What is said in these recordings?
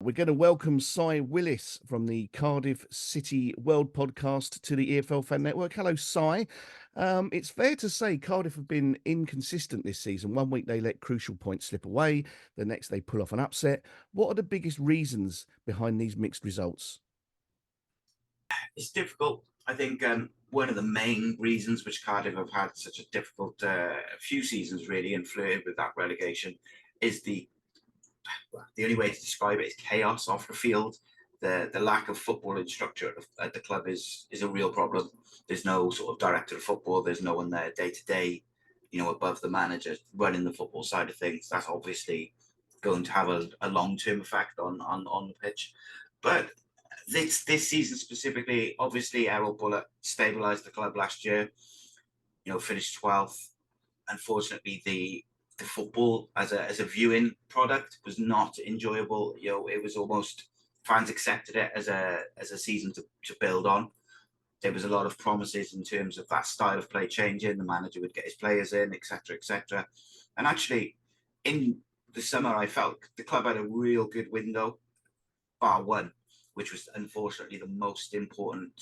We're going to welcome Cy Willis from the Cardiff City World podcast to the EFL Fan Network. Hello, Cy. It's fair to say Cardiff have been inconsistent this season. One week they let crucial points slip away, the next they pull off an upset. What are the biggest reasons behind these mixed results? It's difficult. I think one of the main reasons which Cardiff have had such a difficult few seasons really and flirted with that relegation is the only way to describe it is chaos off the field. The lack of footballing structure at the club is a real problem. There's no sort of director of football. There's no one there day to day, above the manager running the football side of things. That's obviously going to have a long term effect on the pitch. But this season specifically, obviously, Errol Bullock stabilised the club last year. Finished 12th. Unfortunately, the football as a viewing product was not enjoyable. It was almost fans accepted it as a season to build on. There was a lot of promises in terms of that style of play changing. The manager would get his players in, etc., etc. And actually, in the summer, I felt the club had a real good window, bar one, which was unfortunately the most important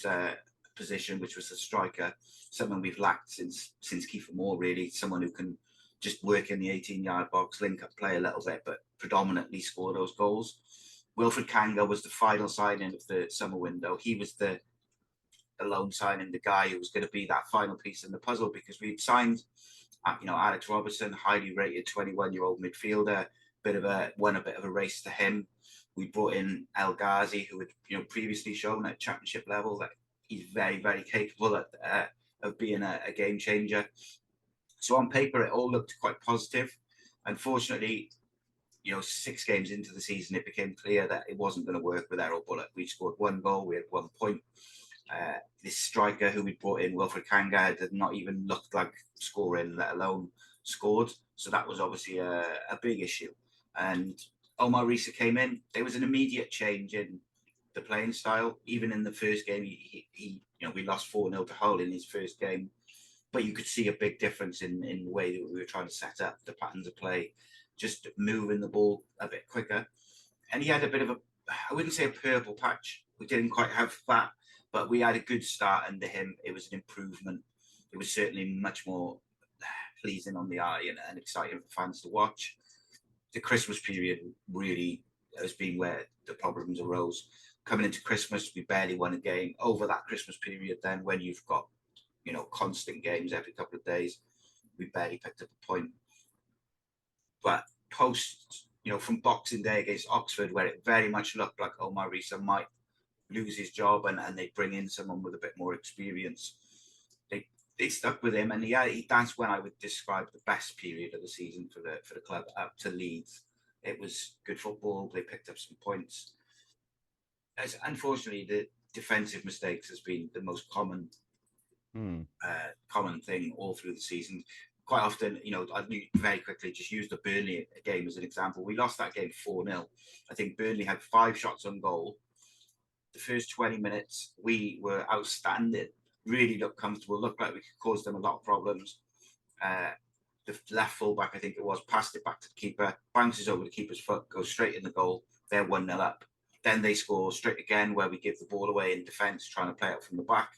position, which was the striker. Someone we've lacked since Kiefer Moore, really. Someone who can just work in the 18-yard box, link up play a little bit, but predominantly score those goals. Wilfred Kanga was the final signing of the summer window. He was the loan signing, the guy who was going to be that final piece in the puzzle, because we'd signed, Alex Robertson, highly rated 21-year-old midfielder, won a bit of a race to him. We brought in El Ghazi, who had previously shown at championship level that he's very, very capable of being a game changer. So on paper, it all looked quite positive. Unfortunately, 6 games into the season, it became clear that it wasn't going to work with Errol Bullock. We scored 1 goal, we had 1 point. This striker who we brought in, Wilfred Kanga, did not even look like scoring, let alone scored. So that was obviously a big issue. And Omar Rhys came in. There was an immediate change in the playing style. Even in the first game, we lost 4-0 to Hull in his first game. But you could see a big difference in the way that we were trying to set up the patterns of play, just moving the ball a bit quicker. And he had a bit of I wouldn't say a purple patch. We didn't quite have that, but we had a good start under him. It was an improvement. It was certainly much more pleasing on the eye and exciting for fans to watch. The Christmas period really has been where the problems arose. Coming into Christmas, we barely won a game. Over that Christmas period, then when you've got constant games every couple of days, we barely picked up a point. But post, from Boxing Day against Oxford, where it very much looked like Omar Rhys might lose his job and they bring in someone with a bit more experience, they stuck with him. And that's when I would describe the best period of the season for the club up to Leeds. It was good football. They picked up some points. Unfortunately, the defensive mistakes has been the most common thing all through the season. Quite often, I very quickly just use the Burnley game as an example. We lost that game 4-0. I think Burnley had 5 shots on goal. The first 20 minutes, we were outstanding, really looked comfortable, looked like we could cause them a lot of problems. The left fullback, I think it was, passed it back to the keeper, bounces over the keeper's foot, goes straight in the goal. They're 1-0 up. Then they score straight again, where we give the ball away in defence, trying to play it from the back.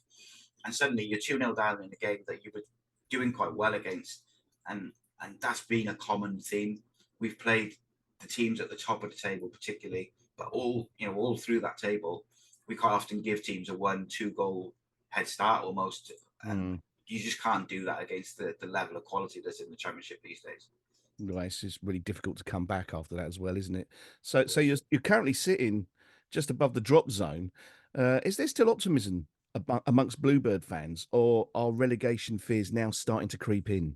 And suddenly you're 2-0 down in a game that you were doing quite well against. And that's been a common theme. We've played the teams at the top of the table particularly, but all through that table, we quite often give teams a 1-2 goal head start almost. And you just can't do that against the level of quality that's in the Championship these days. Right, it's really difficult to come back after that as well, isn't it? So you're currently sitting just above the drop zone. Is there still optimism amongst Bluebird fans, or are relegation fears now starting to creep in?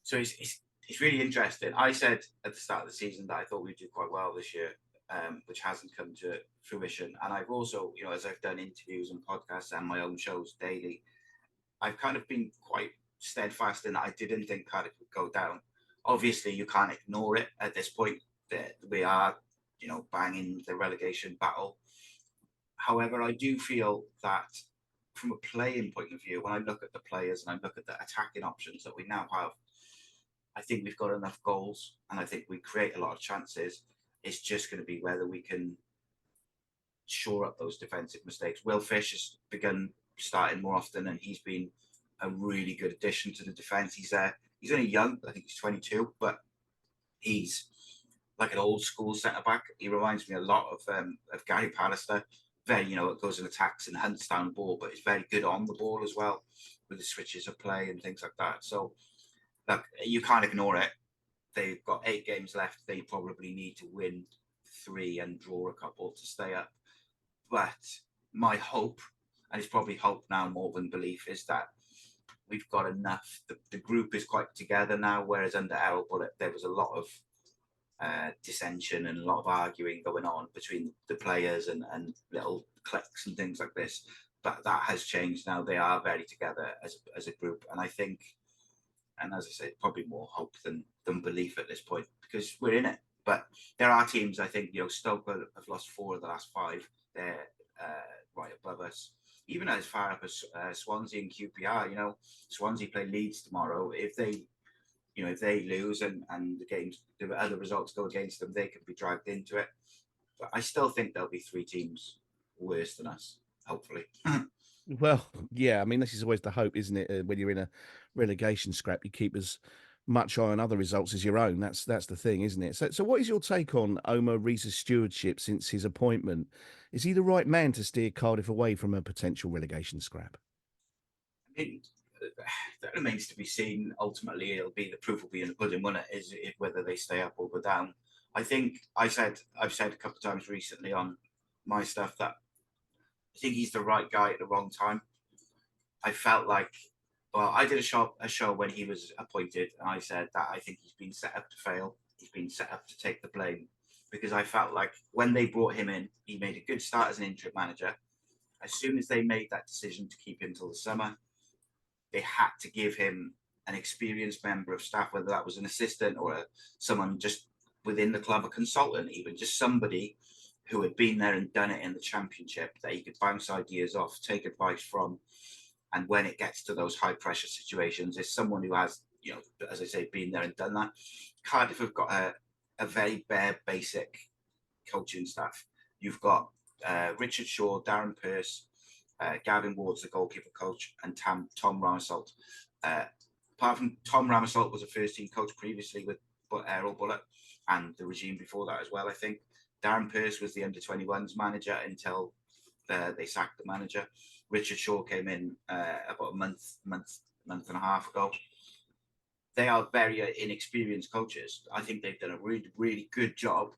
So it's really interesting. I said at the start of the season that I thought we'd do quite well this year, which hasn't come to fruition. And I've also, as I've done interviews and podcasts and my own shows daily, I've kind of been quite steadfast in that I didn't think Cardiff would go down. Obviously, you can't ignore it at this point. That we are, banging the relegation battle. However, I do feel that from a playing point of view, when I look at the players and I look at the attacking options that we now have, I think we've got enough goals and I think we create a lot of chances. It's just going to be whether we can shore up those defensive mistakes. Will Fish has begun starting more often, and he's been a really good addition to the defence. He's only young, I think he's 22, but he's like an old school centre back. He reminds me a lot of Gary Pallister. Very, it goes and attacks and hunts down the ball, but he's very good on the ball as well with the switches of play and things like that. So, look, you can't ignore it. They've got 8 games left. They probably need to win 3 and draw a couple to stay up. But my hope, and it's probably hope now more than belief, is that we've got enough. The group is quite together now, whereas under Errol Bullock, there was a lot of dissension and a lot of arguing going on between the players and little cliques and things like this. But that has changed now. They are very together as a group. And I think, and as I say, probably more hope than belief at this point, because we're in it. But there are teams, I think, Stoke have lost 4 of the last 5. They're right above us. Even as far up as Swansea and QPR, Swansea play Leeds tomorrow. If they lose and the other results go against them, they could be dragged into it. But I still think there'll be 3 teams worse than us, hopefully. Well, yeah, I mean, this is always the hope, isn't it? When you're in a relegation scrap, you keep as much eye on other results as your own. That's the thing, isn't it? So what is your take on Omar Reza's stewardship since his appointment? Is he the right man to steer Cardiff away from a potential relegation scrap? I mean, that remains to be seen. Ultimately, the proof will be in the pudding, won't it? Is whether they stay up or go down. I think I've said a couple of times recently on my stuff that I think he's the right guy at the wrong time. I felt like, I did a show when he was appointed, and I said that I think he's been set up to fail. He's been set up to take the blame, because I felt like when they brought him in, he made a good start as an interim manager. As soon as they made that decision to keep him till the summer, they had to give him an experienced member of staff, whether that was an assistant or someone just within the club, a consultant, even just somebody who had been there and done it in the Championship that he could bounce ideas off, take advice from. And when it gets to those high pressure situations, is someone who has, as I say, been there and done that. Cardiff have got a very bare basic coaching staff. You've got Richard Shaw, Darren Pearce, Gavin Ward's the goalkeeper coach, and Tom Ramasolt. Apart from Tom Ramasolt was a first team coach previously with Errol Bullock and the regime before that as well, I think. Darren Pearce was the under-21s manager until they sacked the manager. Richard Shaw came in about a month and a half ago. They are very inexperienced coaches. I think they've done a really, really good job.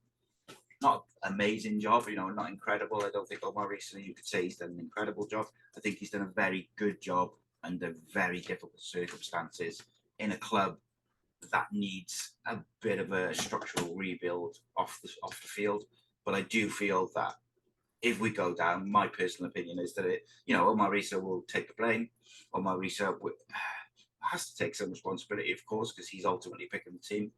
Not amazing job, not incredible. I don't think Omar recently you could say he's done an incredible job. I think he's done a very good job under very difficult circumstances in a club that needs a bit of a structural rebuild off the field. But I do feel that if we go down, my personal opinion is that Omar Reza will take the blame. Omar Reza has to take some responsibility, of course, because he's ultimately picking the team.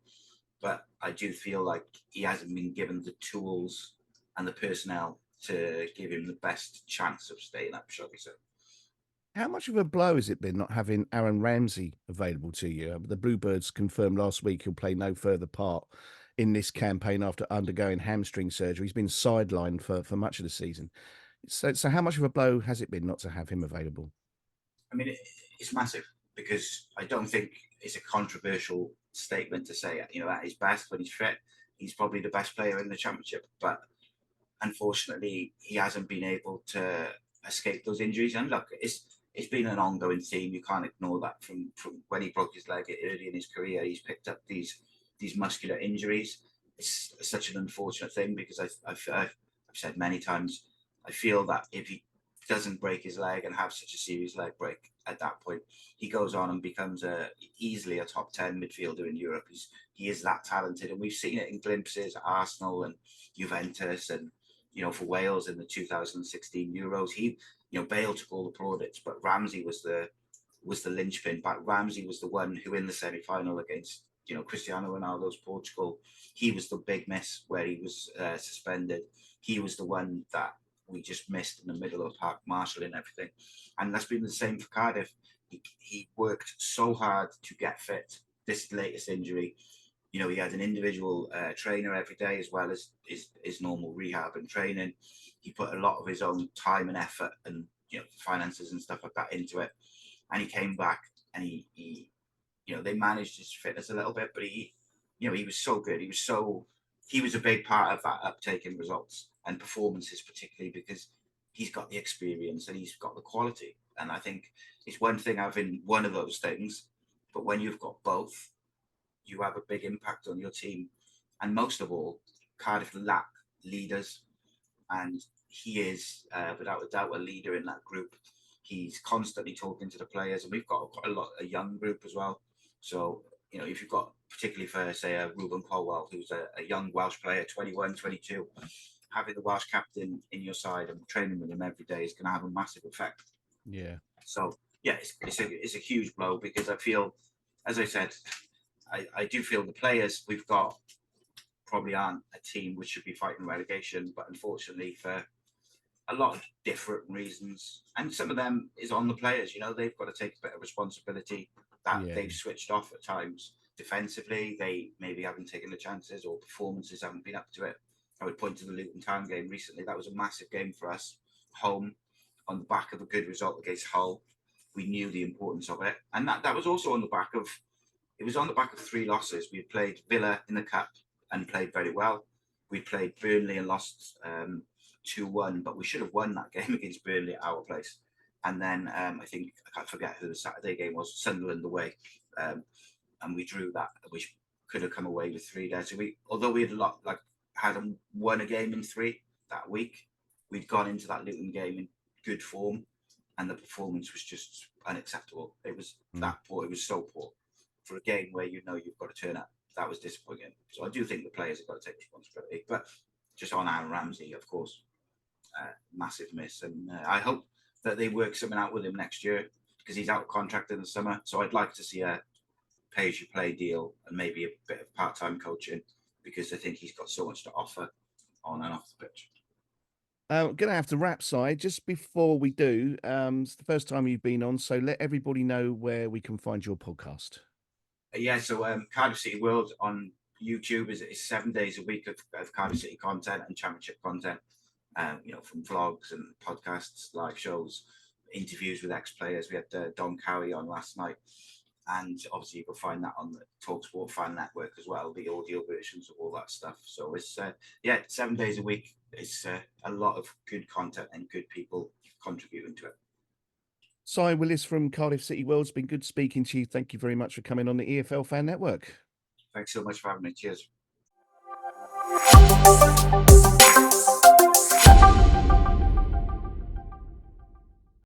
But I do feel like he hasn't been given the tools and the personnel to give him the best chance of staying up, shall we say. How much of a blow has it been not having Aaron Ramsey available to you? The Bluebirds confirmed last week he'll play no further part in this campaign after undergoing hamstring surgery. He's been sidelined for much of the season. So how much of a blow has it been not to have him available? I mean, it's massive, because I don't think it's a controversial statement to say, at his best, when he's fit, he's probably the best player in the Championship. But unfortunately, he hasn't been able to escape those injuries. And look, it's been an ongoing theme. You can't ignore that from when he broke his leg early in his career. He's picked up these muscular injuries. It's such an unfortunate thing, because I've said many times, I feel that if he doesn't break his leg and have such a serious leg break, at that point he goes on and becomes easily a top 10 midfielder in Europe. He is that talented, and we've seen it in glimpses at Arsenal and Juventus, and for Wales in the 2016 Euros. Bale took all the plaudits, but Ramsey was the linchpin. But Ramsey was the one who, in the semi-final against Cristiano Ronaldo's Portugal, he was the big miss where he was suspended. He was the one that we just missed in the middle of the park, marshalling everything. And that's been the same for Cardiff. He worked so hard to get fit. This latest injury, You know, he had an individual trainer every day as well as his normal rehab and training. He put a lot of his own time and effort and, you know, finances and stuff like that into it. And he came back and he you know, they managed his fitness a little bit, but he was so good. He was a big part of that uptake in results and performances, particularly because he's got the experience and he's got the quality. And I think it's one thing having one of those things, but when you've got both, you have a big impact on your team. And most of all, Cardiff lack leaders, and he is without a doubt a leader in that group. He's constantly talking to the players, and we've got quite a young group as well. So, you know, if you've got, particularly for, say, a Ruben Colwell, who's a young Welsh player, 21, 22, having the Welsh captain in your side and training with him every day is going to have a massive effect. Yeah. So, yeah, it's a huge blow, because I feel, as I said, I do feel the players we've got probably aren't a team which should be fighting relegation, but unfortunately for a lot of different reasons, and some of them is on the players. You know, they've got to take a bit of responsibility that they've switched off at times defensively. They maybe haven't taken the chances, or performances haven't been up to it. I would point to the Luton Town game recently. That was a massive game for us, home, on the back of a good result against Hull. We knew the importance of it, and that was also on the back of, it was on the back of 3 losses. We played Villa in the Cup and played very well. We played Burnley and lost 2-1, but we should have won that game against Burnley at our place. And then I think, I can't forget who the Saturday game was, Sunderland away, and we drew that, which could have come away with 3 there. So although we had won a game in 3 that week, we'd gone into that Luton game in good form, and the performance was just unacceptable. It was that poor. It was so poor for a game where you know you've got to turn up. That was disappointing. So I do think the players have got to take responsibility. But just on Aaron Ramsey, of course, massive miss. And I hope that they work something out with him next year, because he's out of contract in the summer. So I'd like to see a pay-as-you-play deal and maybe a bit of part-time coaching, because I think he's got so much to offer on and off the pitch. Going to have to wrap, Si. Just before we do, it's the first time you've been on, so let everybody know where we can find your podcast. Yeah, so Cardiff City World on YouTube is 7 days a week of Cardiff City content and championship content. You know, from vlogs and podcasts, live shows, interviews with ex-players. We had Don Cowie on last night, and obviously you can find that on the TalkSPORT fan network as well, the audio versions of all that stuff. So it's 7 days a week. It's a lot of good content and good people contributing to it. Si Willis from Cardiff City World, it's been good speaking to you. Thank you very much for coming on the EFL Fan Network. Thanks so much for having me. Cheers.